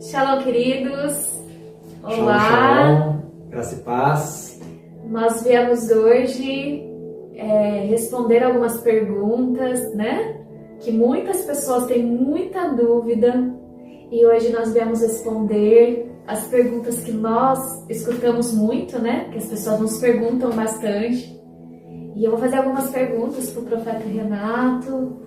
Shalom, queridos! Olá! Shalom, graça e paz. Nós viemos hoje responder algumas perguntas, né? Que muitas pessoas têm muita dúvida e hoje nós viemos responder as perguntas que nós escutamos muito, né? Que as pessoas nos perguntam bastante. E eu vou fazer algumas perguntas para o profeta Renato,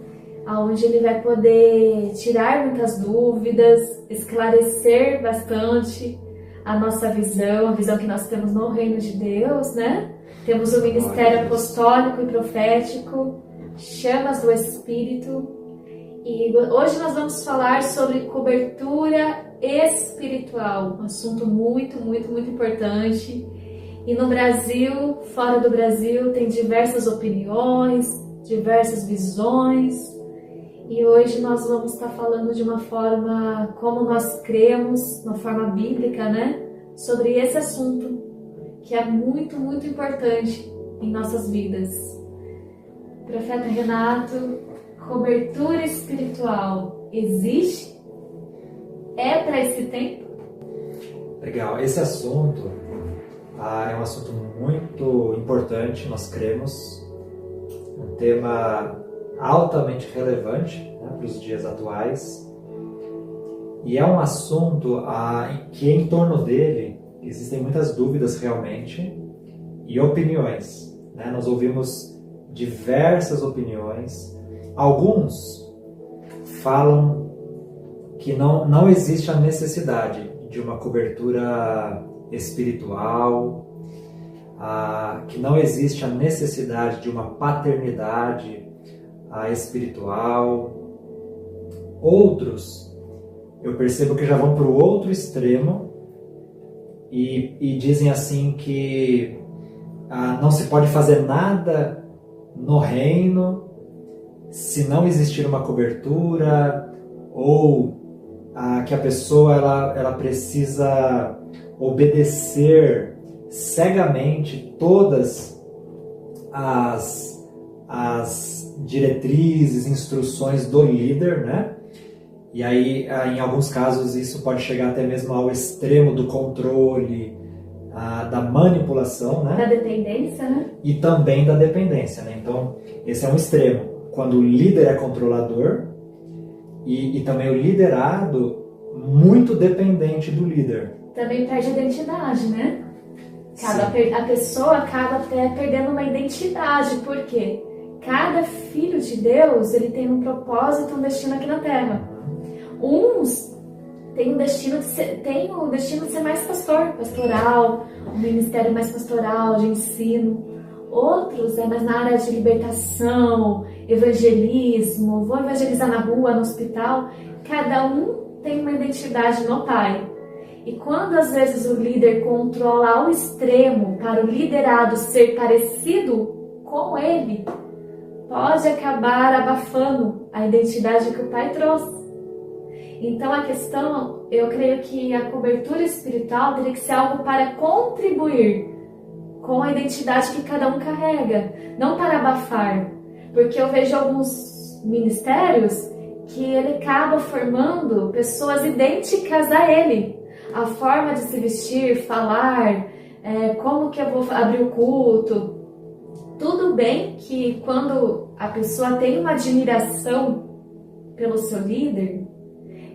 onde ele vai poder tirar muitas dúvidas, esclarecer bastante a nossa visão, a visão que nós temos no reino de Deus, né? Temos o ministério apostólico e profético, chamas do Espírito, e hoje nós vamos falar sobre cobertura espiritual, um assunto muito importante. E no Brasil, fora do Brasil, tem diversas opiniões, diversas visões. E hoje nós vamos estar falando de uma forma como nós cremos, uma forma bíblica, né? Sobre esse assunto, que é muito importante em nossas vidas. Profeta Renato, cobertura espiritual existe? É para esse tempo? Legal, esse assunto é um assunto muito importante, nós cremos, um tema altamente relevante, né, para os dias atuais, e é um assunto que em torno dele existem muitas dúvidas realmente e opiniões, né? Nós ouvimos diversas opiniões. Alguns falam que não existe a necessidade de uma cobertura espiritual, que não existe a necessidade de uma paternidade espiritual. Outros, eu percebo que já vão para o outro extremo e dizem assim que não se pode fazer nada no reino se não existir uma cobertura, ou que a pessoa ela precisa obedecer cegamente todas as diretrizes, instruções do líder, né? E aí, em alguns casos, isso pode chegar até mesmo ao extremo do controle, da manipulação, né? Da dependência, né? E também da dependência, né? Então, esse é um extremo. Quando o líder é controlador e também o liderado muito dependente do líder. Também perde a identidade, né? A pessoa acaba até perdendo uma identidade, por quê? Cada filho de Deus, ele tem um propósito, um destino aqui na Terra. Uns têm o destino de ser mais pastoral, um ministério mais pastoral, de ensino. Outros é mais na área de libertação, evangelismo, vou evangelizar na rua, no hospital. Cada um tem uma identidade no Pai. E quando às vezes o líder controla ao extremo para o liderado ser parecido com ele, pode acabar abafando a identidade que o Pai trouxe. Então a questão, eu creio que a cobertura espiritual teria que ser algo para contribuir com a identidade que cada um carrega, não para abafar. Porque eu vejo alguns ministérios que ele acaba formando pessoas idênticas a ele. A forma de se vestir, falar, como que eu vou abrir o culto. Tudo bem que quando a pessoa tem uma admiração pelo seu líder,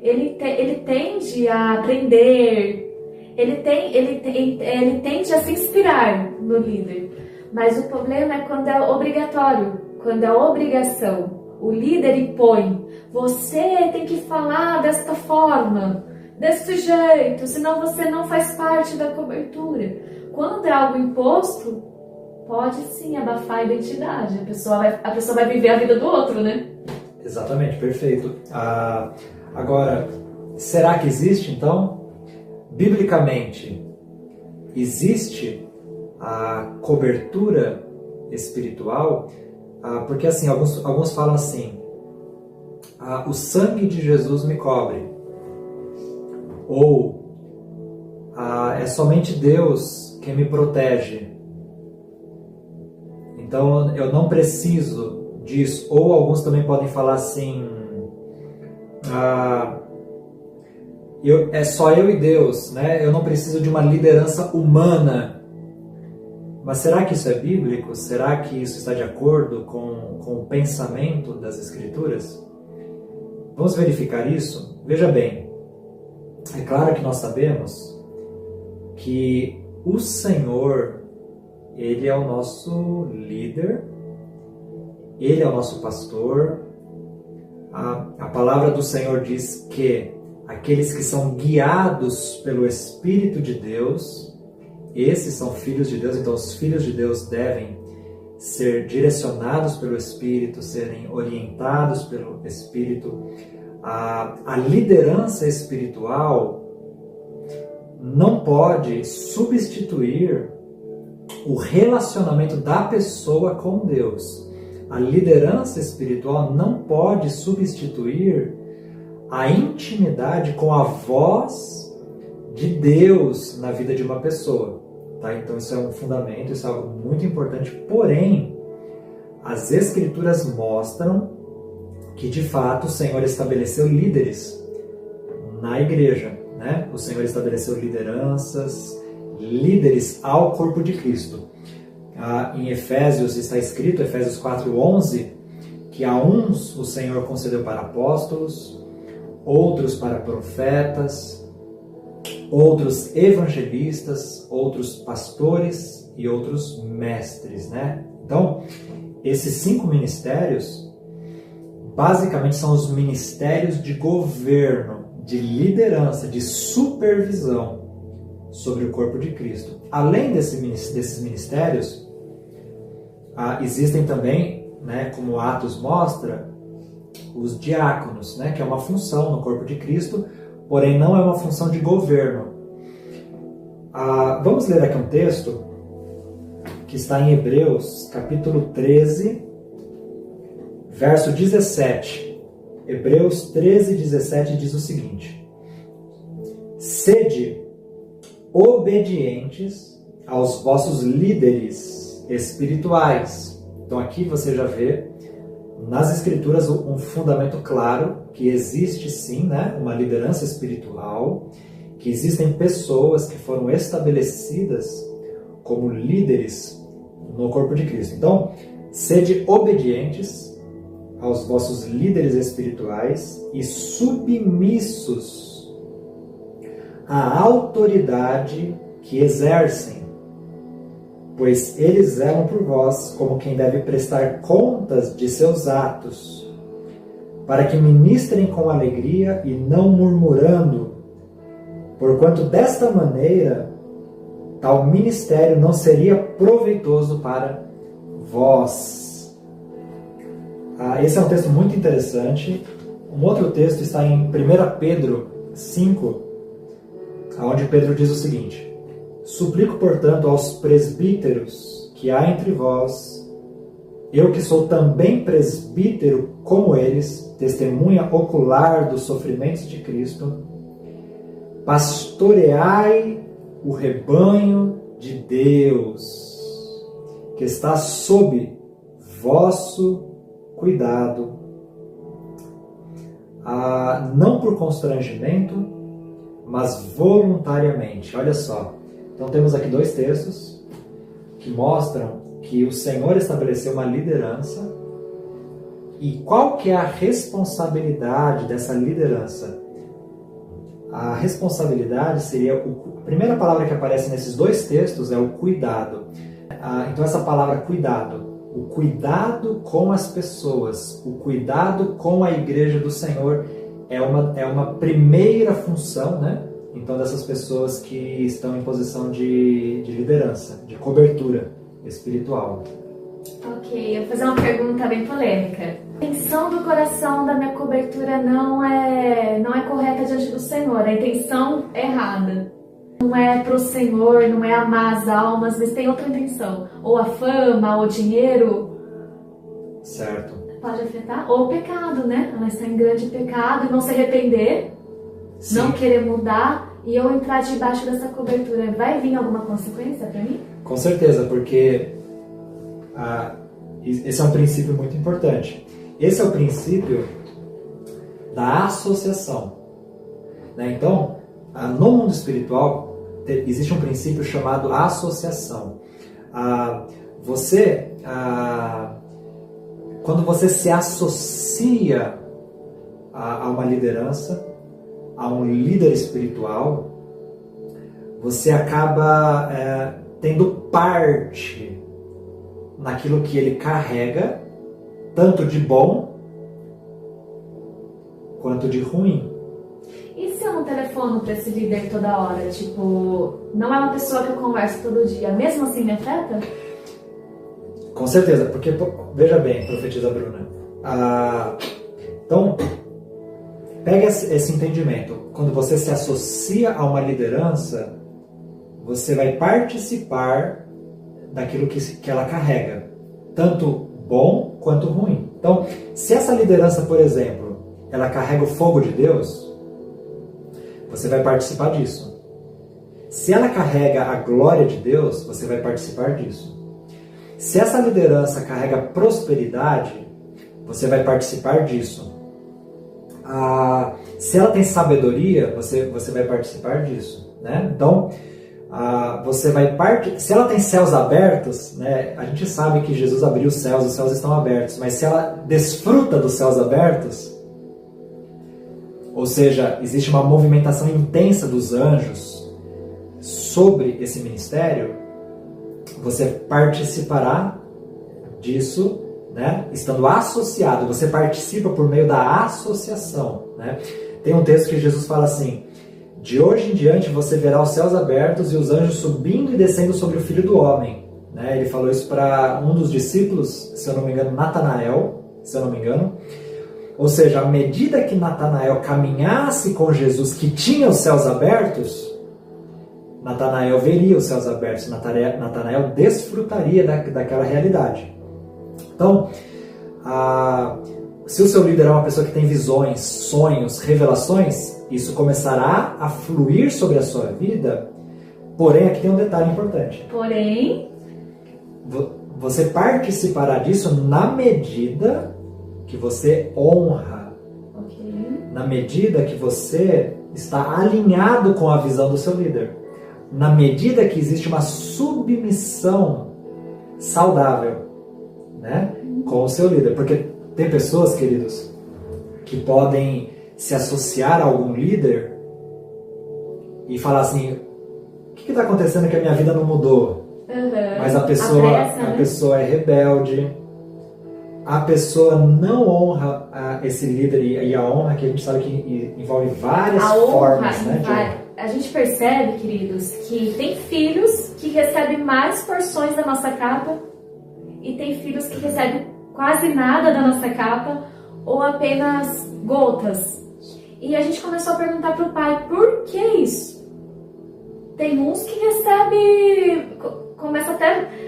ele tende a aprender, ele tende a se inspirar no líder. Mas o problema é quando é obrigatório, quando é obrigação. O líder impõe, você tem que falar desta forma, desse jeito, senão você não faz parte da cobertura. Quando é algo imposto, pode sim abafar a identidade. A pessoa vai viver a vida do outro, né? Exatamente, perfeito. Agora, será que existe, então? Biblicamente, existe a cobertura espiritual? Porque assim, alguns falam assim, o sangue de Jesus me cobre. Ou, é somente Deus que me protege. Então, eu não preciso disso. Ou alguns também podem falar assim, é só eu e Deus, né? Eu não preciso de uma liderança humana. Mas será que isso é bíblico? Será que isso está de acordo com o pensamento das Escrituras? Vamos verificar isso? Veja bem, é claro que nós sabemos que o Senhor, Ele é o nosso líder, Ele é o nosso pastor. A palavra do Senhor diz que aqueles que são guiados pelo Espírito de Deus, esses são filhos de Deus. Então os filhos de Deus devem ser direcionados pelo Espírito, serem orientados pelo Espírito. A liderança espiritual não pode substituir o relacionamento da pessoa com Deus. A liderança espiritual não pode substituir a intimidade com a voz de Deus na vida de uma pessoa. Tá? Então isso é um fundamento, isso é algo muito importante. Porém, as Escrituras mostram que de fato o Senhor estabeleceu líderes na igreja, né? O Senhor estabeleceu lideranças, líderes ao corpo de Cristo. Em Efésios está escrito, Efésios 4:11, que a uns o Senhor concedeu para apóstolos, outros para profetas, outros evangelistas, outros pastores e outros mestres, né? Então, esses 5 ministérios basicamente são os ministérios de governo, de liderança, de supervisão sobre o corpo de Cristo. Além desses ministérios, existem também, né, como Atos mostra, os diáconos, né, que é uma função no corpo de Cristo, porém não é uma função de governo. Vamos ler aqui um texto que está em Hebreus, capítulo 13, verso 17. Hebreus 13, 17 diz o seguinte: sede obedientes aos vossos líderes espirituais. Então aqui você já vê nas Escrituras um fundamento claro que existe sim, né, uma liderança espiritual, que existem pessoas que foram estabelecidas como líderes no corpo de Cristo. Então, sede obedientes aos vossos líderes espirituais e submissos à autoridade que exercem, pois eles zelam por vós como quem deve prestar contas de seus atos, para que ministrem com alegria e não murmurando, porquanto desta maneira tal ministério não seria proveitoso para vós. Esse é um texto muito interessante. Um outro texto está em 1 Pedro 5, onde Pedro diz o seguinte: suplico, portanto, aos presbíteros que há entre vós, eu que sou também presbítero como eles, testemunha ocular dos sofrimentos de Cristo, pastoreai o rebanho de Deus, que está sob vosso cuidado, não por constrangimento, mas voluntariamente. Olha só, então temos aqui 2 textos que mostram que o Senhor estabeleceu uma liderança. E qual que é a responsabilidade dessa liderança? A responsabilidade seria, a primeira palavra que aparece nesses 2 textos é o cuidado. Então essa palavra cuidado, o cuidado com as pessoas, o cuidado com a igreja do Senhor é uma primeira função, né? Então dessas pessoas que estão em posição de liderança, de cobertura espiritual. Ok, eu vou fazer uma pergunta bem polêmica. A intenção do coração da minha cobertura não é correta diante do Senhor, a intenção é errada. Não é pro Senhor, não é amar as almas, mas tem outra intenção. Ou a fama, ou o dinheiro. Certo. Pode afetar. Ou o pecado, né? Ela está em grande pecado e não se arrepender, sim, não querer mudar, e eu entrar debaixo dessa cobertura. Vai vir alguma consequência para mim? Com certeza, porque esse é um princípio muito importante. Esse é o princípio da associação. né? Então, no mundo espiritual, existe um princípio chamado associação. Quando você se associa a uma liderança, a um líder espiritual, você acaba tendo parte naquilo que ele carrega, tanto de bom quanto de ruim. E se eu não telefono para esse líder toda hora? Tipo, não é uma pessoa que eu converso todo dia, mesmo assim me afeta? Com certeza, porque, veja bem, profetisa Bruna, então, pega esse entendimento. Quando você se associa a uma liderança, você vai participar daquilo que ela carrega, tanto bom quanto ruim. Então, se essa liderança, por exemplo, ela carrega o fogo de Deus, você vai participar disso. Se ela carrega a glória de Deus, você vai participar disso. Se essa liderança carrega prosperidade, você vai participar disso. Se ela tem sabedoria, você vai participar disso, né? Então, se ela tem céus abertos, né? A gente sabe que Jesus abriu os céus estão abertos, mas se ela desfruta dos céus abertos, ou seja, existe uma movimentação intensa dos anjos sobre esse ministério, você participará disso, né? Estando associado, você participa por meio da associação, né? Tem um texto que Jesus fala assim: de hoje em diante você verá os céus abertos e os anjos subindo e descendo sobre o Filho do Homem, né? Ele falou isso para um dos discípulos, se eu não me engano, Natanael, se eu não me engano. Ou seja, à medida que Natanael caminhasse com Jesus, que tinha os céus abertos, Natanael veria os céus abertos, Natanael desfrutaria daquela realidade. Então, se o seu líder é uma pessoa que tem visões, sonhos, revelações, isso começará a fluir sobre a sua vida, porém, aqui tem um detalhe importante. Porém, você participará disso na medida que você honra, na medida que você está alinhado com a visão do seu líder, na medida que existe uma submissão saudável, né, com o seu líder. Porque tem pessoas, queridos, que podem se associar a algum líder e falar assim: o que está acontecendo que a minha vida não mudou? Mas a pessoa é rebelde, a pessoa não honra esse líder, e a honra, que a gente sabe que envolve várias formas, né? A gente percebe, queridos, que tem filhos que recebem mais porções da nossa capa e tem filhos que recebem quase nada da nossa capa ou apenas gotas. E a gente começou a perguntar para o pai: por que isso? Tem uns que recebem,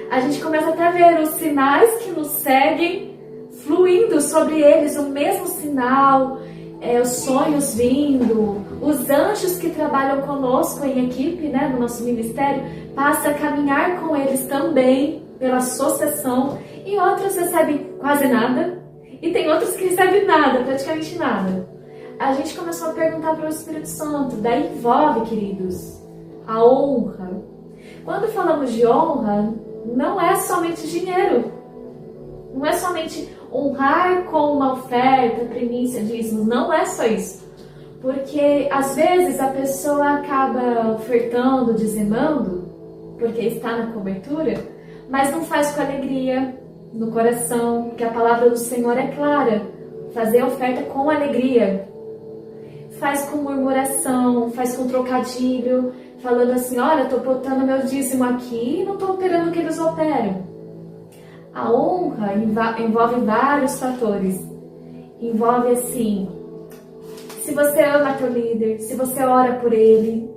a gente começa até a ver os sinais que nos seguem fluindo sobre eles, o mesmo sinal, os sonhos vindo, os anjos que trabalham conosco em equipe, né, no nosso ministério, passa a caminhar com eles também pela associação, e outros recebem quase nada, e tem outros que recebem nada, praticamente nada. A gente começou a perguntar para o Espírito Santo, daí envolve, queridos, a honra. Quando falamos de honra, não é somente dinheiro, não é somente honrar com uma oferta, primícia, dízimos, não é só isso. Porque às vezes a pessoa acaba ofertando, dizimando, porque está na cobertura, mas não faz com alegria no coração, porque a palavra do Senhor é clara: fazer a oferta com alegria. Faz com murmuração, faz com trocadilho, falando assim: olha, estou botando meu dízimo aqui e não estou operando o que eles operam. A honra envolve vários fatores. Envolve assim: se você ama teu líder, se você ora por ele,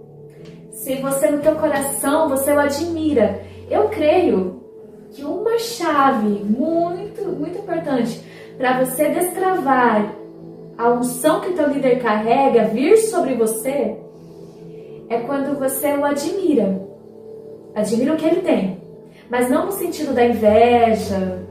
se você no teu coração você o admira. Eu creio que uma chave muito, muito importante para você destravar a unção que teu líder carrega vir sobre você é quando você o admira. Admira o que ele tem. Mas não no sentido da inveja,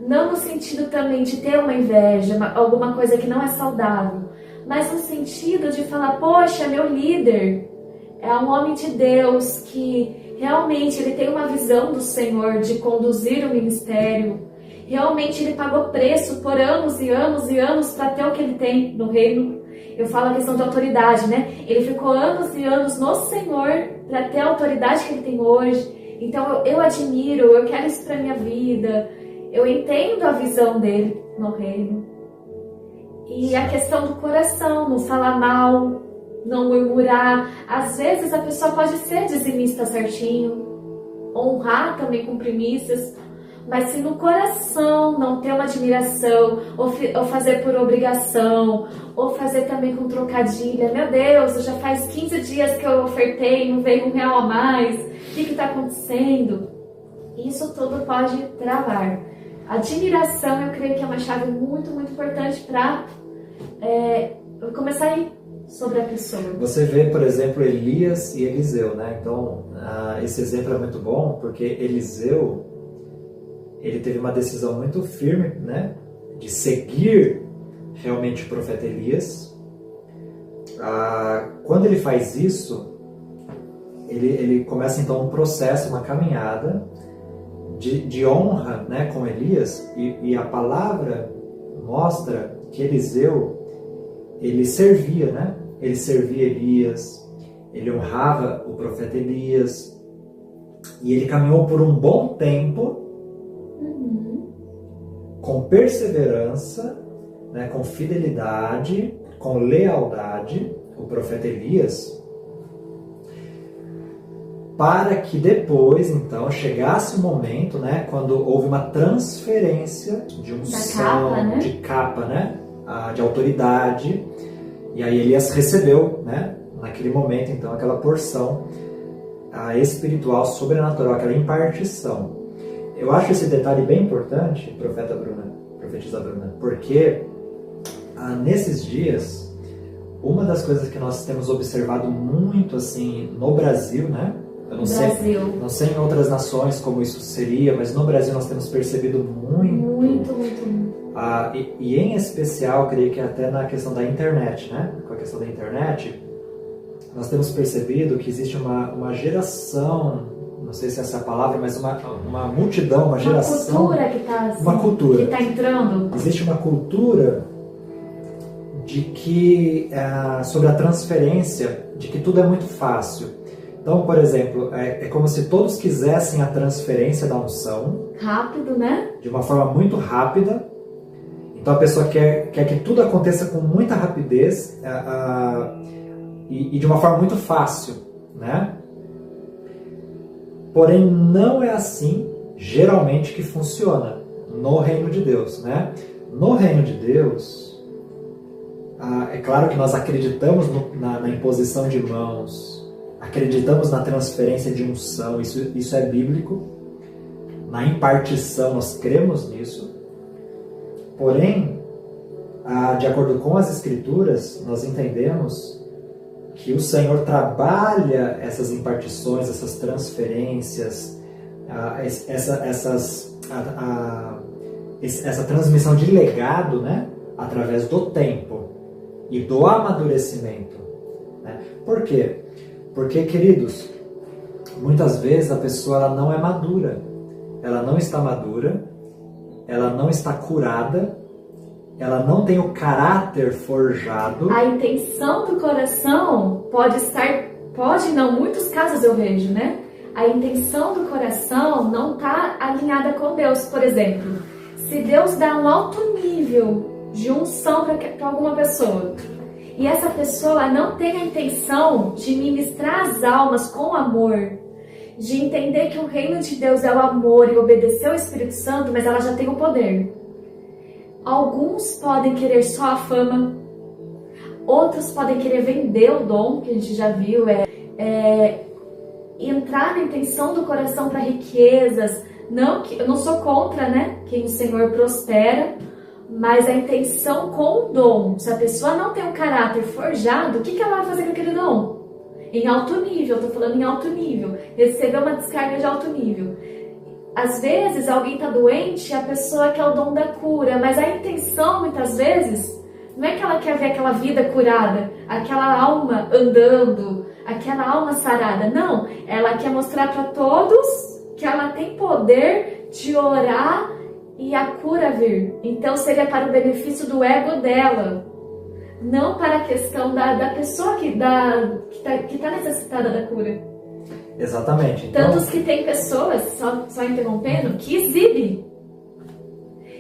não no sentido também de ter uma inveja, alguma coisa que não é saudável, mas no sentido de falar, poxa, meu líder é um homem de Deus que realmente ele tem uma visão do Senhor de conduzir o ministério. Realmente ele pagou preço por anos e anos e anos para ter o que ele tem no reino. Eu falo a questão de autoridade, né? Ele ficou anos e anos no Senhor para ter a autoridade que ele tem hoje. Então eu admiro, eu quero isso para minha vida. Eu entendo a visão dele no reino. E a questão do coração, não falar mal, não murmurar. Às vezes a pessoa pode ser dizimista certinho, honrar também com primícias, mas se no coração não ter uma admiração, ou fazer por obrigação, ou fazer também com trocadilha, meu Deus, já faz 15 dias que eu ofertei, não veio R$1 a mais, o que está acontecendo? Isso tudo pode travar. Admiração, eu creio que é uma chave muito, muito importante para começar a ir sobre a pessoa. Você vê, por exemplo, Elias e Eliseu, né? Então, esse exemplo é muito bom, porque Eliseu, ele teve uma decisão muito firme, né? De seguir realmente o profeta Elias. Quando ele faz isso, ele começa então um processo, uma caminhada de honra, né, com Elias, e a palavra mostra que Eliseu, ele servia, né? Ele servia Elias, ele honrava o profeta Elias, e ele caminhou por um bom tempo, com perseverança, né, com fidelidade, com lealdade, o profeta Elias, para que depois, então, chegasse o momento, né, quando houve uma transferência de unção, né? de capa, né, de autoridade, e aí Elias recebeu, né, naquele momento, então, aquela porção espiritual, sobrenatural, aquela impartição. Eu acho esse detalhe bem importante, profetisa Bruna, porque nesses dias, uma das coisas que nós temos observado muito assim no Brasil, né? Eu não sei em outras nações como isso seria, mas no Brasil nós temos percebido muito. E em especial, creio que até na questão da internet, né? Com a questão da internet, nós temos percebido que existe uma geração, não sei se essa é a palavra, mas uma multidão, uma geração... Cultura que está assim, uma cultura que está entrando. Existe uma cultura de que, sobre a transferência, de que tudo é muito fácil. Então, por exemplo, é como se todos quisessem a transferência da unção. Rápido, né? De uma forma muito rápida. Então a pessoa quer que tudo aconteça com muita rapidez e de uma forma muito fácil, né? Porém, não é assim, geralmente, que funciona no reino de Deus, né? No reino de Deus, é claro que nós acreditamos na imposição de mãos, acreditamos na transferência de unção, isso é bíblico. Na impartição, nós cremos nisso. Porém, de acordo com as Escrituras, nós entendemos que o Senhor trabalha essas impartições, essas transferências, essa transmissão de legado, né, através do tempo e do amadurecimento. Né? Por quê? Porque, queridos, muitas vezes a pessoa ela não é madura, ela não está madura, ela não está curada, ela não tem o caráter forjado. A intenção do coração pode não, muitos casos eu vejo, né? A intenção do coração não está alinhada com Deus. Por exemplo, se Deus dá um alto nível de unção para alguma pessoa, e essa pessoa não tem a intenção de ministrar as almas com amor, de entender que o reino de Deus é o amor e obedecer ao Espírito Santo, mas ela já tem o poder. Alguns podem querer só a fama, outros podem querer vender o dom, que a gente já viu, entrar na intenção do coração para riquezas. Eu não sou contra, né, quem o Senhor prospera, mas a intenção com o dom. Se a pessoa não tem um caráter forjado, o que ela vai fazer com aquele dom? Em alto nível, eu estou falando em alto nível. Receber uma descarga de alto nível. Às vezes alguém está doente, a pessoa quer o dom da cura, mas a intenção muitas vezes Não é que ela quer ver aquela vida curada, aquela alma andando, aquela alma sarada. Não, ela quer mostrar para todos que ela tem poder de orar e a cura vir. Então seria para o benefício do ego dela, não para a questão da pessoa que tá necessitada da cura. Exatamente. Então... Tantos que tem pessoas, só interrompendo, que exibem.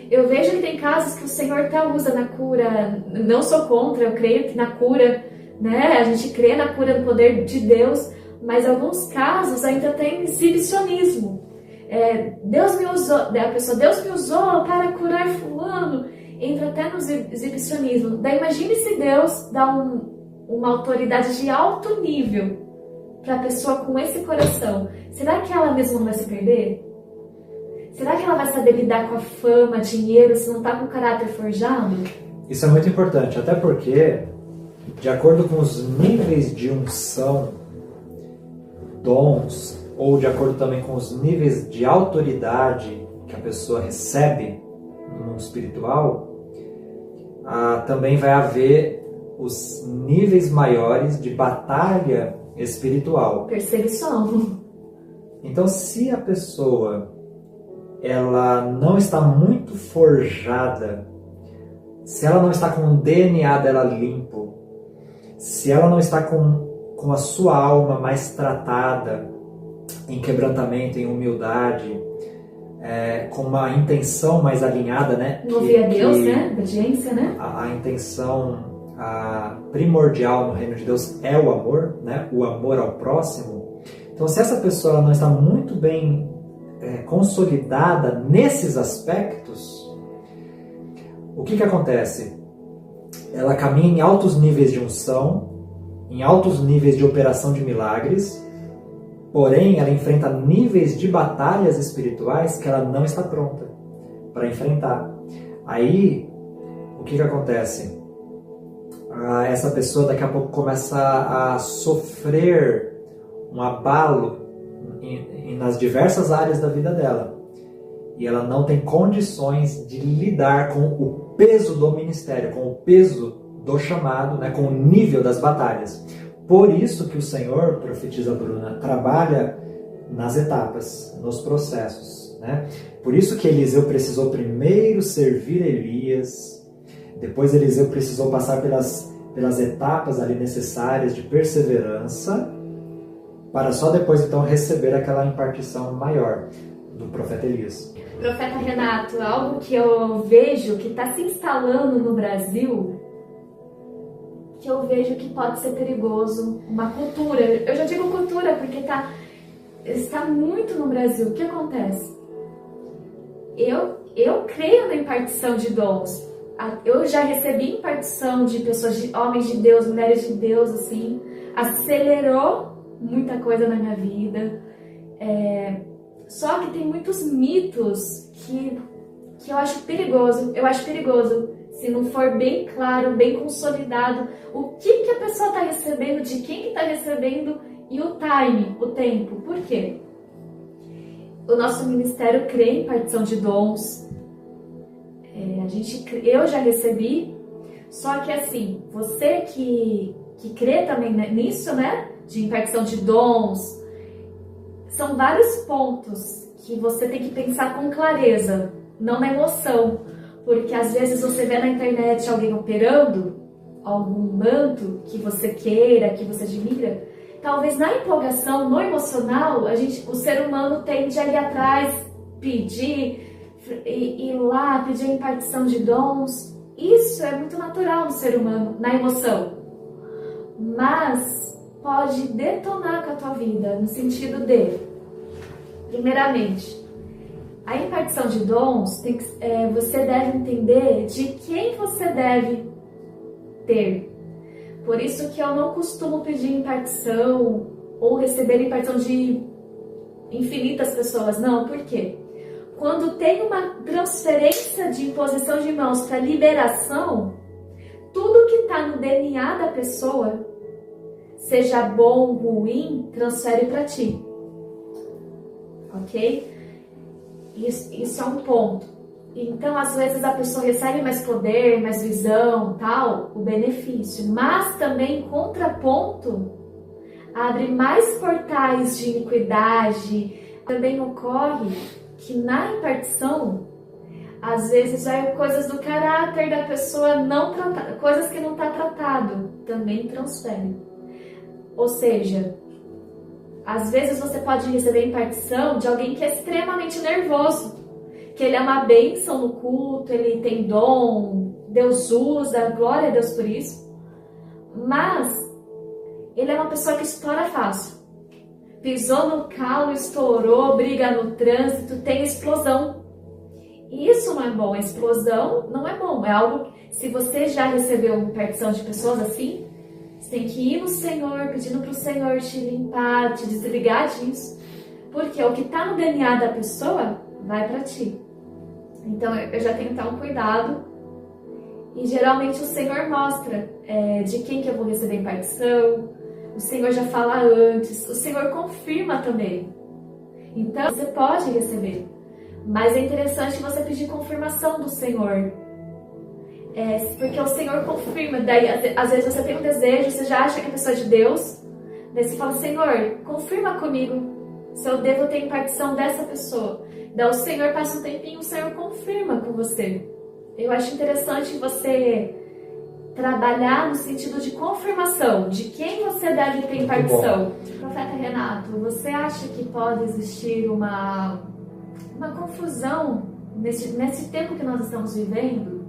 Eu vejo que tem casos que o Senhor até usa na cura. Não sou contra, eu creio que na cura, né? A gente crê na cura do poder de Deus, mas em alguns casos ainda tem exibicionismo. Deus me usou para curar fulano. Entra até no exibicionismo. Daí imagine se Deus dá uma autoridade de alto nível para a pessoa com esse coração. Será que ela mesma não vai se perder? Será que ela vai saber lidar com a fama, dinheiro, se não está com o caráter forjado? Isso é muito importante, até porque, de acordo com os níveis de unção, dons, ou de acordo também com os níveis de autoridade que a pessoa recebe no mundo espiritual, também vai haver os níveis maiores de batalha espiritual. Perseguição. Então, se a pessoa ela não está muito forjada, se ela não está com o DNA dela limpo, se ela não está com a sua alma mais tratada em quebrantamento, em humildade, com uma intenção mais alinhada, né? Ouvir a Deus, né? Obediência, né? A intenção primordial no reino de Deus é o amor, né? O amor ao próximo. Então, se essa pessoa ela não está muito bem consolidada nesses aspectos, o que acontece? Ela caminha em altos níveis de unção, em altos níveis de operação de milagres, porém ela enfrenta níveis de batalhas espirituais que ela não está pronta para enfrentar. Aí, o que acontece? Essa pessoa daqui a pouco começa a sofrer um abalo nas diversas áreas da vida dela. E ela não tem condições de lidar com o peso do ministério, com o peso do chamado, né, com o nível das batalhas. Por isso que o Senhor, profetiza Bruna, trabalha nas etapas, nos processos, né? Por isso que Eliseu precisou primeiro servir Elias, depois Eliseu precisou passar pelas etapas ali necessárias de perseverança, para só depois então receber aquela impartição maior do profeta Elias. Profeta Renato, algo que eu vejo que está se instalando no Brasil, que eu vejo que pode ser perigoso, uma cultura. Eu já digo cultura porque está muito no Brasil. O que acontece? Eu creio na impartição de dons. Eu já recebi impartição de pessoas, de homens de Deus, mulheres de Deus, assim, acelerou muita coisa na minha vida. Só que tem muitos mitos que eu acho perigoso. Eu acho perigoso se não for bem claro, bem consolidado o que a pessoa está recebendo, de quem que está recebendo e o time, o tempo. Por quê? O nosso ministério crê em impartição de dons. Eu já recebi, só que assim, você que crê também nisso, né? De impartição de dons, são vários pontos que você tem que pensar com clareza, não na emoção, porque às vezes você vê na internet alguém operando algum manto que você queira, que você admira, talvez na empolgação, no emocional, o ser humano tende a ir atrás, pedir, ir lá, pedir a impartição de dons. Isso é muito natural no ser humano, na emoção, mas pode detonar com a tua vida, no sentido de, primeiramente, a impartição de dons, você deve entender de quem você deve ter. Por isso que eu não costumo pedir impartição ou receber impartição de infinitas pessoas, não, por quê? Quando tem uma transferência de imposição de mãos para liberação, tudo que está no DNA da pessoa, seja bom ou ruim, transfere para ti. Ok? Isso é um ponto. Então, às vezes, a pessoa recebe mais poder, mais visão, tal, o benefício. Mas também, em contraponto, abre mais portais de iniquidade. Também ocorre que na impartição, às vezes, vai coisas do caráter da pessoa não tratada, coisas que não está tratado, também transferem. Ou seja, às vezes você pode receber impartição de alguém que é extremamente nervoso, que ele é uma bênção no culto, ele tem dom, Deus usa, glória a Deus por isso, mas ele é uma pessoa que estoura fácil. Pisou no calo, estourou, briga no trânsito, tem explosão. E isso não é bom, a explosão não é bom, é algo, se você já recebeu impartição de pessoas assim, você tem que ir no Senhor, pedindo para o Senhor te limpar, te desligar disso, porque o que está no DNA da pessoa vai para ti. Então eu já tenho que ter um cuidado, e geralmente o Senhor mostra de quem que eu vou receber impartição, o Senhor já fala antes, o Senhor confirma também. Então você pode receber, mas é interessante você pedir confirmação do Senhor. Porque o Senhor confirma, daí às vezes você tem um desejo, você já acha que a pessoa é de Deus, daí você fala, Senhor, confirma comigo se eu devo ter impartição dessa pessoa. Daí o Senhor passa um tempinho, o Senhor confirma com você. Eu acho interessante você trabalhar no sentido de confirmação, de quem você deve ter impartição. Profeta Renato, você acha que pode existir uma confusão nesse tempo que nós estamos vivendo?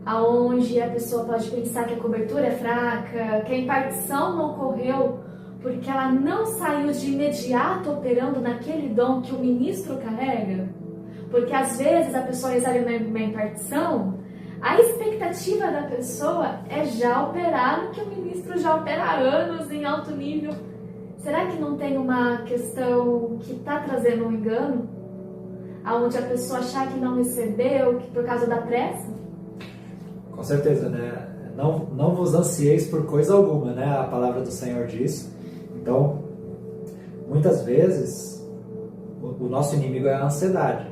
Aonde a pessoa pode pensar que a cobertura é fraca, que a impartição não ocorreu porque ela não saiu de imediato operando naquele dom que o ministro carrega. Porque às vezes a pessoa recebe uma impartição, a expectativa da pessoa é já operar no que o ministro já opera há anos em alto nível. Será que não tem uma questão que está trazendo um engano? Aonde a pessoa achar que não recebeu, que por causa da pressa? Com certeza, né? Não vos ansieis por coisa alguma, né? A palavra do Senhor diz. Então, muitas vezes, o nosso inimigo é a ansiedade.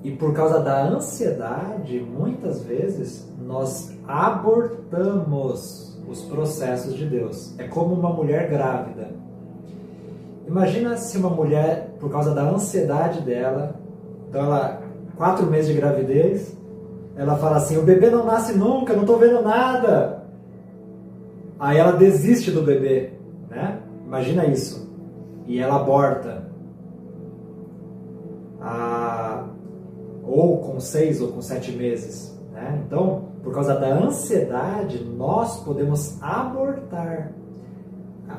E por causa da ansiedade, muitas vezes, nós abortamos os processos de Deus. É como uma mulher grávida. Imagina se uma mulher, por causa da ansiedade dela, então ela, 4 meses de gravidez, ela fala assim, o bebê não nasce nunca, não estou vendo nada. Aí ela desiste do bebê, né? Imagina isso. E ela aborta. Ou com 6 ou com 7 meses. Né? Então, por causa da ansiedade, nós podemos abortar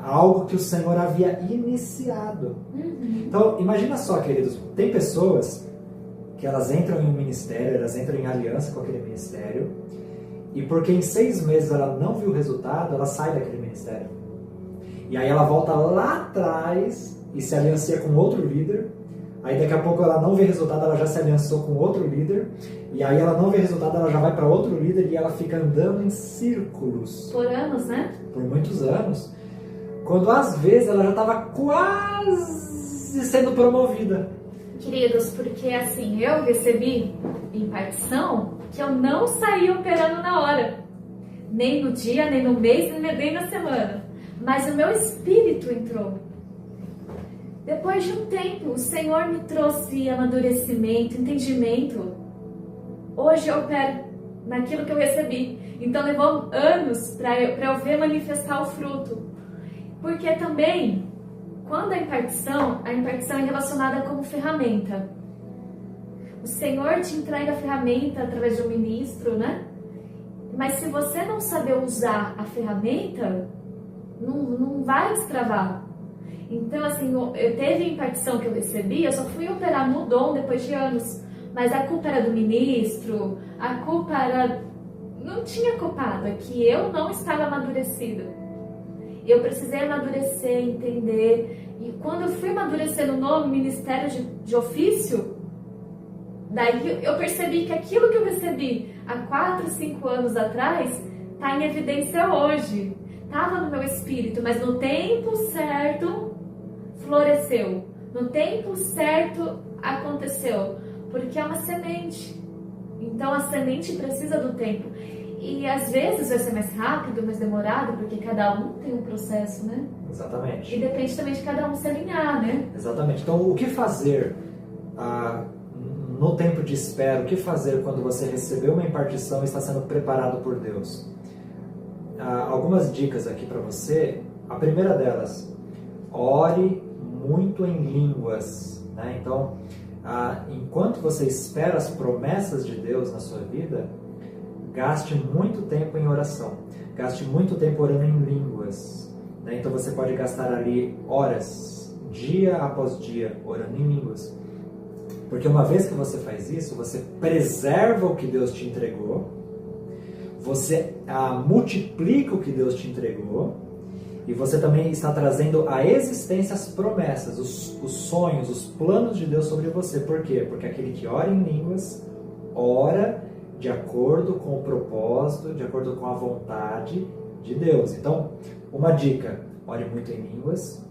algo que o Senhor havia iniciado. Então, imagina só, queridos, tem pessoas que elas entram em um ministério, elas entram em aliança com aquele ministério, e porque em 6 meses ela não viu o resultado, ela sai daquele ministério. E aí ela volta lá atrás e se aliancia com outro líder, aí daqui a pouco ela não vê resultado, ela já se aliançou com outro líder, e aí ela não vê resultado, ela já vai para outro líder e ela fica andando em círculos. Por anos, né? Por muitos anos. Quando às vezes ela já estava quase sendo promovida. Queridos, porque assim, eu recebi impartição que eu não saí operando na hora. Nem no dia, nem no mês, nem na semana. Mas o meu espírito entrou. Depois de um tempo, o Senhor me trouxe amadurecimento, entendimento. Hoje eu opero naquilo que eu recebi. Então levou anos para eu ver manifestar o fruto. Porque também, quando a impartição é relacionada como ferramenta. O Senhor te entrega a ferramenta através de um ministro, né? Mas se você não saber usar a ferramenta, não vai destravar. Então, assim, eu teve a impartição que eu recebi, eu só fui operar no dom depois de anos. Mas a culpa era do ministro, a culpa era... Não tinha culpado, é que eu não estava amadurecida. Eu precisei amadurecer, entender. E quando eu fui amadurecer no novo ministério de ofício, daí eu percebi que aquilo que eu recebi há 4, 5 anos atrás está em evidência hoje. Estava no meu espírito, mas no tempo certo floresceu. No tempo certo aconteceu. Porque é uma semente. Então a semente precisa do tempo. E às vezes vai ser mais rápido, mais demorado, porque cada um tem um processo, né? Exatamente. E depende também de cada um se alinhar, né? Exatamente. Então, o que fazer no tempo de espera? O que fazer quando você recebeu uma impartição e está sendo preparado por Deus? Algumas dicas aqui para você. A primeira delas, ore muito em línguas, né? Então, enquanto você espera as promessas de Deus na sua vida, gaste muito tempo em oração, gaste muito tempo orando em línguas, né? Então você pode gastar ali horas, dia após dia, orando em línguas, porque uma vez que você faz isso, você preserva o que Deus te entregou, você multiplica o que Deus te entregou, e você também está trazendo à existência as promessas, os sonhos, os planos de Deus sobre você. Por quê? Porque aquele que ora em línguas, ora de acordo com o propósito, de acordo com a vontade de Deus. Então, uma dica, ore muito em línguas,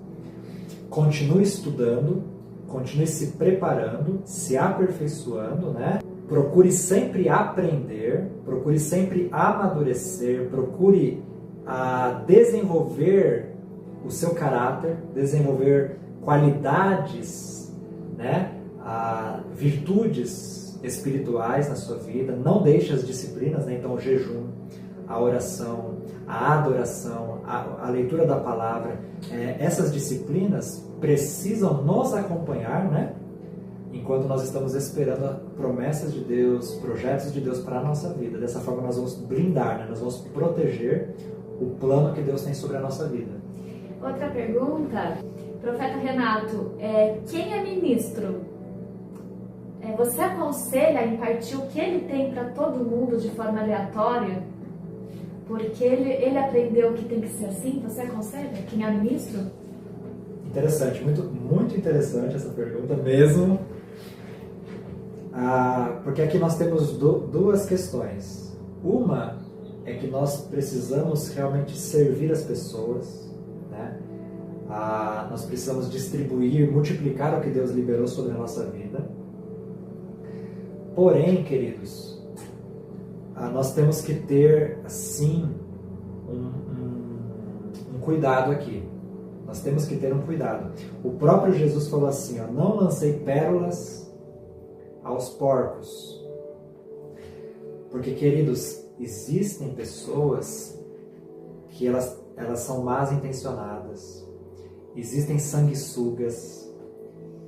continue estudando, continue se preparando, se aperfeiçoando, né? Procure sempre aprender, procure sempre amadurecer, procure desenvolver o seu caráter, desenvolver qualidades, né? Virtudes espirituais na sua vida. Não deixe as disciplinas, né? Então o jejum, a oração, a adoração, a leitura da palavra, essas disciplinas precisam nos acompanhar, né? Enquanto nós estamos esperando promessas de Deus, projetos de Deus para a nossa vida. Dessa forma nós vamos blindar, né? Nós vamos proteger o plano que Deus tem sobre a nossa vida. Outra pergunta, profeta Renato, quem é ministro? Você aconselha a impartir o que ele tem para todo mundo de forma aleatória? Porque ele aprendeu que tem que ser assim? Você aconselha quem é ministro? Interessante, muito, muito interessante essa pergunta mesmo. Porque aqui nós temos duas questões. Uma é que nós precisamos realmente servir as pessoas, né? Nós precisamos distribuir, multiplicar o que Deus liberou sobre a nossa vida. Porém, queridos, nós temos que ter, sim, um cuidado aqui. Nós temos que ter um cuidado. O próprio Jesus falou assim, não lancei pérolas aos porcos. Porque, queridos, existem pessoas que elas são mal intencionadas. Existem sanguessugas.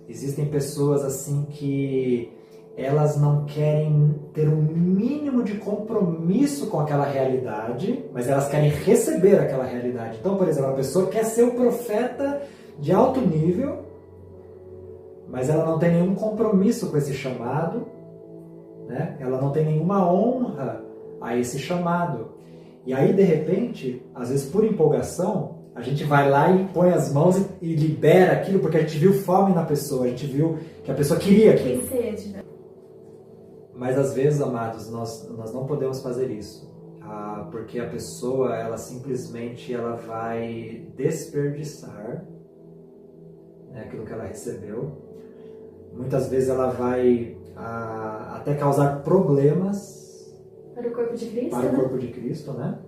Existem pessoas assim que elas não querem ter um mínimo de compromisso com aquela realidade, mas elas querem receber aquela realidade. Então, por exemplo, a pessoa quer ser um profeta de alto nível, mas ela não tem nenhum compromisso com esse chamado, né? Ela não tem nenhuma honra a esse chamado. E aí, de repente, às vezes por empolgação, a gente vai lá e põe as mãos e libera aquilo, porque a gente viu fome na pessoa, a gente viu que a pessoa queria aquilo. Que sede, né? Mas às vezes, amados, nós não podemos fazer isso, porque a pessoa, ela simplesmente vai desperdiçar, né, aquilo que ela recebeu. Muitas vezes ela vai até causar problemas para o corpo de Cristo, para o corpo de Cristo, né?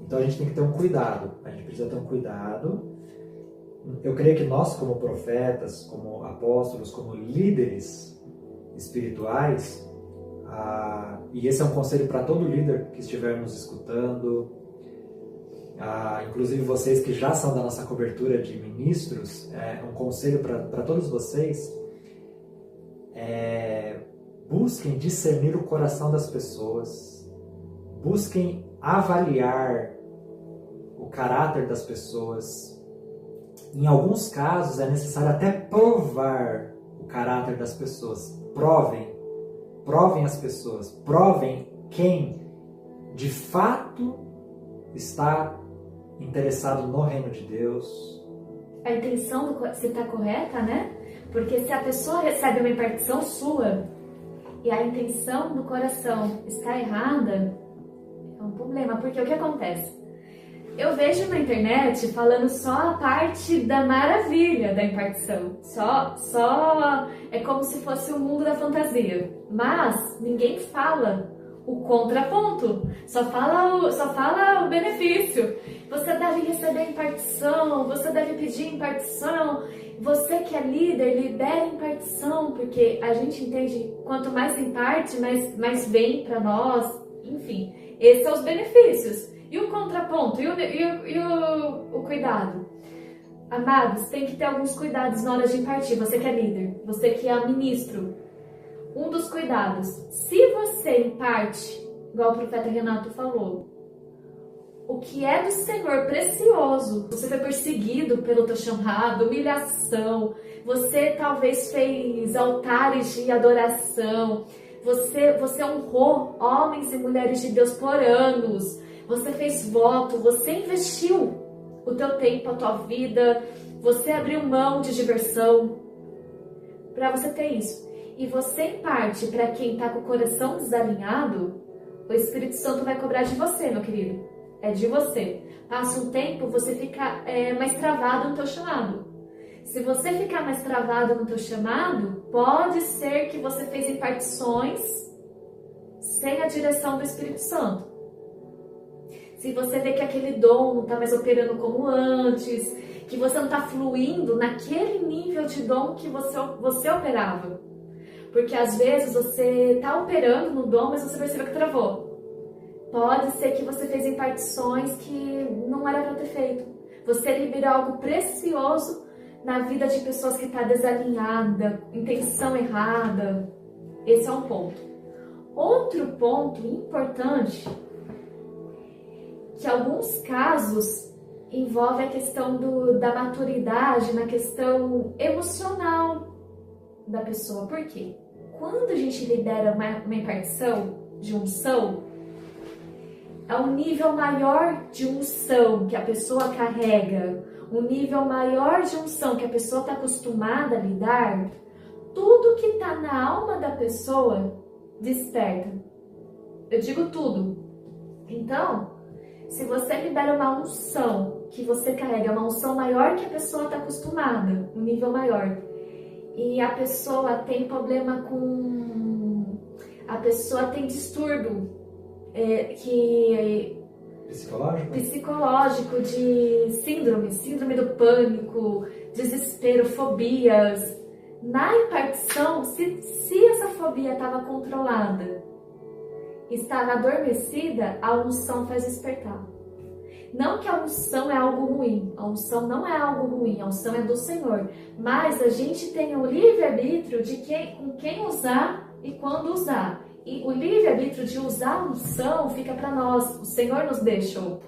Então a gente tem que ter um cuidado, a gente precisa ter um cuidado. Eu creio que nós, como profetas, como apóstolos, como líderes espirituais, e esse é um conselho para todo líder que estiver nos escutando, inclusive vocês que já são da nossa cobertura de ministros, um conselho para todos vocês, busquem discernir o coração das pessoas, busquem avaliar o caráter das pessoas. Em alguns casos é necessário até provar o caráter das pessoas. Provem as pessoas, provem quem de fato está interessado no reino de Deus. A intenção se está correta, né? Porque se a pessoa recebe uma impartição sua e a intenção do coração está errada, é um problema. Porque o que acontece? Eu vejo na internet falando só a parte da maravilha da impartição. Só é como se fosse o mundo da fantasia. Mas ninguém fala o contraponto. Só fala o benefício. Você deve receber impartição, você deve pedir impartição. Você que é líder, libera impartição, porque a gente entende quanto mais imparte, mais vem para nós. Enfim, esses são os benefícios. E o contraponto? E o cuidado? Amados, tem que ter alguns cuidados na hora de impartir. Você que é líder, você que é ministro. Um dos cuidados. Se você imparte, igual o profeta Renato falou, o que é do Senhor precioso, você foi perseguido pelo teu chamado, humilhação, você talvez fez altares de adoração, você honrou homens e mulheres de Deus por anos, você fez voto, você investiu o teu tempo, a tua vida, você abriu mão de diversão para você ter isso. E você imparte para quem está com o coração desalinhado, o Espírito Santo vai cobrar de você, meu querido. É de você. Passa um tempo, você fica mais travado no teu chamado. Se você ficar mais travado no teu chamado, pode ser que você fez impartições sem a direção do Espírito Santo. Se você vê que aquele dom não está mais operando como antes, que você não está fluindo naquele nível de dom que você operava. Porque às vezes você está operando no dom, mas você percebeu que travou. Pode ser que você fez impartições que não era para ter feito. Você liberou algo precioso na vida de pessoas que estão desalinhadas, intenção errada. Esse é um ponto. Outro ponto importante, que alguns casos envolve a questão da maturidade, na questão emocional da pessoa. Por quê? Quando a gente libera uma impartição de unção, é um nível maior de unção que a pessoa carrega, um nível maior de unção que a pessoa está acostumada a lidar, tudo que está na alma da pessoa desperta. Eu digo tudo. Então, se você libera uma unção que você carrega, uma unção maior que a pessoa está acostumada, um nível maior, e a pessoa tem problema a pessoa tem distúrbio psicológico de síndrome do pânico, desespero, fobias. Na impartição, se essa fobia estava controlada, estava adormecida, a unção faz despertar. Não que a unção é algo ruim, a unção não é algo ruim, a unção é do Senhor. Mas a gente tem o livre-arbítrio de com quem usar e quando usar. E o livre-arbítrio de usar a unção fica para nós, o Senhor nos deixou.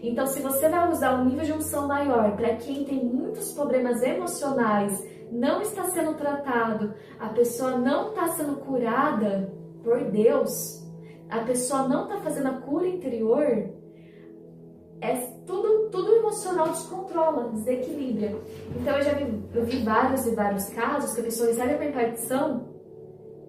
Então, se você vai usar um nível de unção maior para quem tem muitos problemas emocionais, não está sendo tratado, a pessoa não está sendo curada por Deus, a pessoa não está fazendo a cura interior, tudo emocional descontrola, desequilibra. Então, eu vi vários e vários casos que a pessoa recebe uma impartição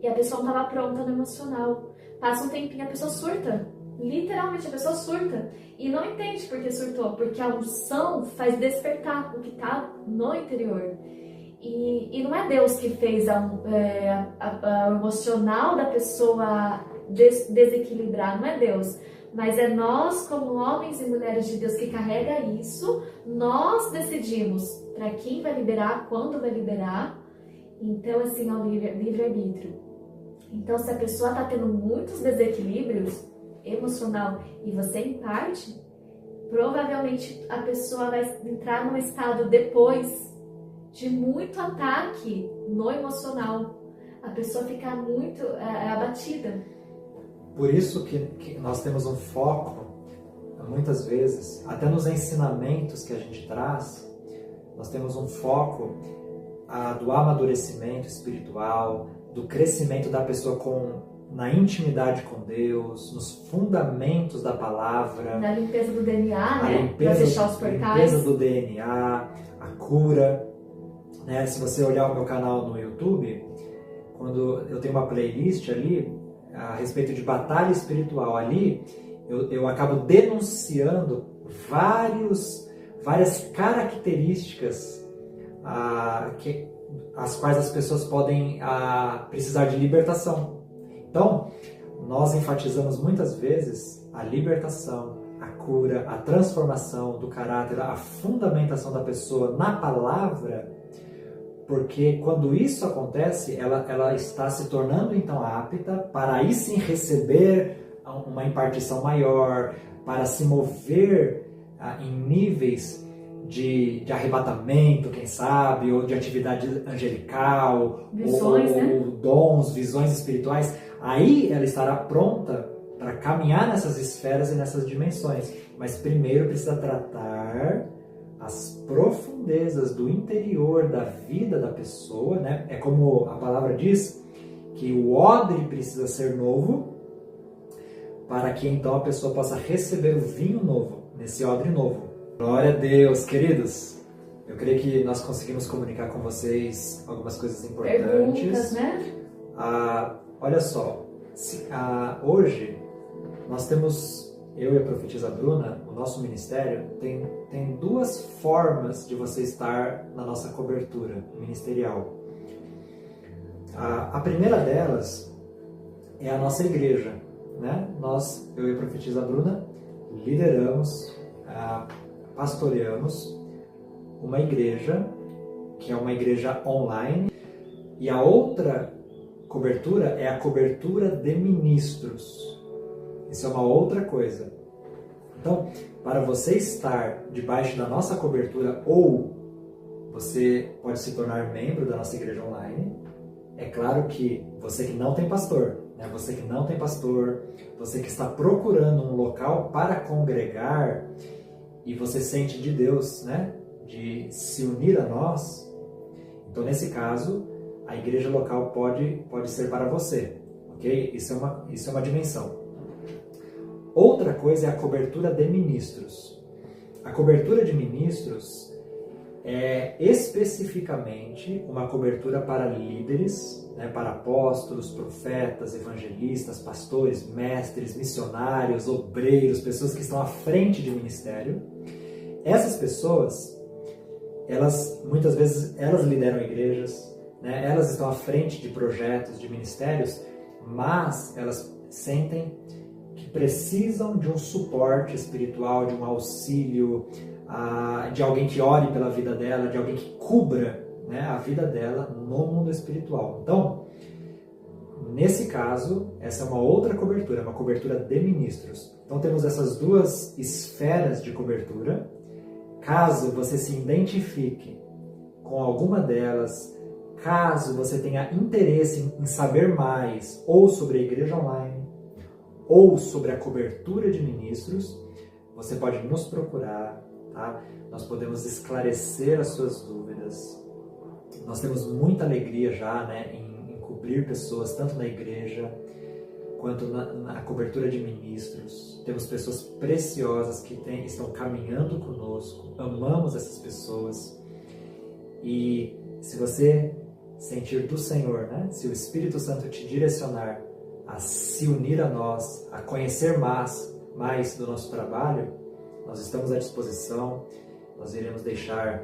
e a pessoa não estava pronta no emocional. Passa um tempinho, a pessoa surta. Literalmente, a pessoa surta. E não entende por que surtou. Porque a unção faz despertar o que está no interior. E não é Deus que fez o emocional da pessoa desequilibrar. Não é Deus. Mas é nós, como homens e mulheres de Deus, que carrega isso. Nós decidimos para quem vai liberar, quando vai liberar. Então, assim, é o livre-arbítrio. Então, se a pessoa está tendo muitos desequilíbrios emocional e você imparte, provavelmente a pessoa vai entrar num estado depois de muito ataque no emocional. A pessoa fica muito abatida. Por isso que nós temos um foco, muitas vezes, até nos ensinamentos que a gente traz, nós temos um foco do amadurecimento espiritual, do crescimento da pessoa na intimidade com Deus, nos fundamentos da palavra, na limpeza do DNA, né? Para fechar os portais. A limpeza do DNA, a cura. Né? Se você olhar o meu canal no YouTube, quando eu tenho uma playlist ali a respeito de batalha espiritual, ali eu acabo denunciando várias características as quais as pessoas podem precisar de libertação. Então, nós enfatizamos muitas vezes a libertação, a cura, a transformação do caráter, a fundamentação da pessoa na palavra, porque quando isso acontece, ela está se tornando então apta para aí sim receber uma impartição maior, para se mover em níveis de arrebatamento, quem sabe, ou de atividade angelical, visões, ou dons, visões espirituais. Aí ela estará pronta para caminhar nessas esferas e nessas dimensões. Mas primeiro precisa tratar as profundezas do interior da vida da pessoa, né? É como a palavra diz, que o odre precisa ser novo, para que então a pessoa possa receber o vinho novo, nesse odre novo. Glória a Deus, queridos! Eu creio que nós conseguimos comunicar com vocês algumas coisas importantes. Perguntas, né? Olha só, hoje nós temos, eu e a profetisa Bruna, o nosso ministério, tem duas formas de você estar na nossa cobertura ministerial. A primeira delas é a nossa igreja, né? Eu e a profetisa Bruna, lideramos, pastoreamos uma igreja, que é uma igreja online, e a outra cobertura é a cobertura de ministros. Isso é uma outra coisa. Então, para você estar debaixo da nossa cobertura, ou você pode se tornar membro da nossa igreja online, é claro que você que não tem pastor, né? Você que não tem pastor, você que está procurando um local para congregar e você sente de Deus, né, de se unir a nós, então nesse caso a igreja local pode ser para você, ok? Isso é uma dimensão. Outra coisa é a cobertura de ministros. A cobertura de ministros é especificamente uma cobertura para líderes, né, para apóstolos, profetas, evangelistas, pastores, mestres, missionários, obreiros, pessoas que estão à frente de ministério. Essas pessoas, muitas vezes elas lideram igrejas, né, elas estão à frente de projetos, de ministérios, mas elas sentem que precisam de um suporte espiritual, de um auxílio, de alguém que ore pela vida dela, de alguém que cubra, né, a vida dela no mundo espiritual. Então, nesse caso, essa é uma outra cobertura, uma cobertura de ministros. Então temos essas duas esferas de cobertura. Caso você se identifique com alguma delas, caso você tenha interesse em saber mais ou sobre a igreja online, ou sobre a cobertura de ministros, você pode nos procurar, tá? Nós podemos esclarecer as suas dúvidas. Nós temos muita alegria já, né, em cobrir pessoas, tanto na igreja quanto na cobertura de ministros. Temos pessoas preciosas que estão caminhando conosco, amamos essas pessoas. E se você sentir do Senhor, né, se o Espírito Santo te direcionar a se unir a nós, a conhecer mais do nosso trabalho, nós estamos à disposição. Nós iremos deixar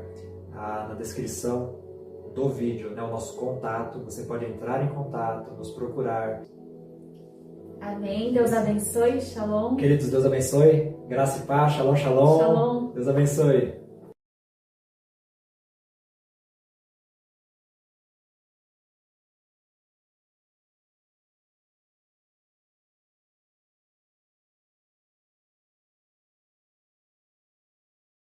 na descrição do vídeo, né, o nosso contato. Você pode entrar em contato, nos procurar. Amém. Deus abençoe. Shalom. Queridos, Deus abençoe. Graça e paz. Shalom, shalom. Shalom. Deus abençoe.